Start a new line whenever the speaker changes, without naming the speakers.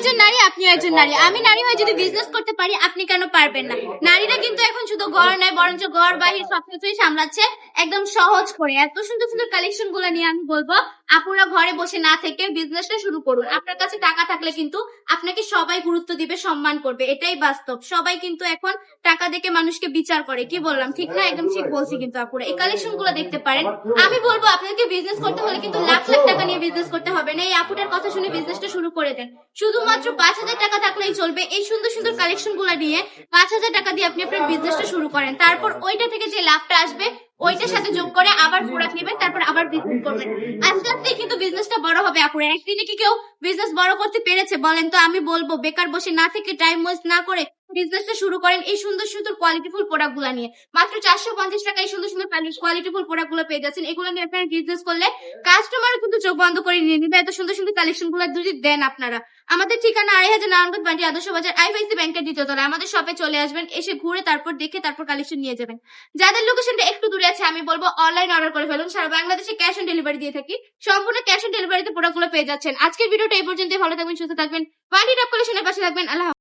একজন নারী, আপনিও একজন নারী। আমি নারী হয়ে যদি বিজনেস করতে পারি, আপনি কেন পারবেন না? নারীরা কিন্তু এখন শুধু ঘর নয়, বরঞ্চ ঘর বাহির সবকিছুই সামলাচ্ছে একদম সহজ করে। এত সুন্দর সুন্দর কালেকশন গুলো নিয়ে আমি বলবো আপুরা ঘরে বসে না থেকে বিজনেসটা শুরু করুন। আপনার কাছে টাকা থাকলে কিন্তু আপনাকে সবাই গুরুত্ব দিবে, সম্মান করবে, এটাই বাস্তব। সবাই কিন্তু এখন টাকা দেখে মানুষকে বিচার করে। কি বললাম ঠিক না? একদম ঠিক বলছি কিন্তু আপুরা। এই কালেকশন গুলো দেখতে পারেন। আমি বলবো আপনাকে বিজনেস করতে হলে কিন্তু লাখ লাখ টাকা নিয়ে বিজনেস করতে হবে না। এই আপুটার কথা শুনে বিজনেসটা শুরু করে দেন। শুধুমাত্র 5,000 টাকা থাকলেই চলবে। এই সুন্দর সুন্দর কালেকশন গুলো নিয়ে 5,000 টাকা দিয়ে আপনি আপনার বিজনেসটা শুরু করেন। তারপর ওইটা থেকে যে লাভটা আসবে ওইটার সাথে যোগ করে আবার প্রোডাক্ট নেবেন, তারপর আবার বিজনেস করবেন। আস্তে আস্তে কিন্তু বিজনেসটা বড় হবে আপুরা। একদিনে কি কেউ বিজনেস বড় করতে পেরেছে বলেন তো? আমি বলবো বেকার বসে না থেকে, টাইম ওয়েস্ট না করে বিজনেসটা শুরু করেন এই সুন্দর সুন্দর কোয়ালিটিফুল প্রোডাক্ট গুলা নিয়ে। মাত্র 450 টাকায় সুন্দর সুন্দর কোয়ালিটিফুল প্রোডাক্ট গুলো পেয়ে যাচ্ছেন। এগুলো নিয়ে আপনারা বিজনেস করলে কাস্টমার কিন্তু চোখ বন্ধ করে নিয়ে নিবে। এত সুন্দর সুন্দর কালেকশন গুলো যদি দেন আপনারা। আমাদের ঠিকানা 2,500 নারায়ণগঞ্জ বান্টি আদর্শ বাজার, আইএফআইসি ব্যাংকের দ্বিতীয় তলায়। আমাদের শপে চলে আসবেন, এসে ঘুরে তারপর দেখে তারপর কালেকশন নিয়ে যাবেন। যাদের লোকেশনটা একটু দূরে আছে আমি বলবো অনলাইন অর্ডার করে ফেলুন। সারা বাংলাদেশে ক্যাশ অন ডেলিভারি দিয়ে থাকি। সম্পূর্ণ ক্যাশ অন ডেলিভারিতে প্রোডাক্ট গুলো পেয়ে যাচ্ছেন। আজকের ভিডিওটা এই পর্যন্ত। ভালো থাকবেন, সুস্থ থাকবেন, বান্টি টপ কালেকশনের পাশে থাকবেন। আল্লাহ।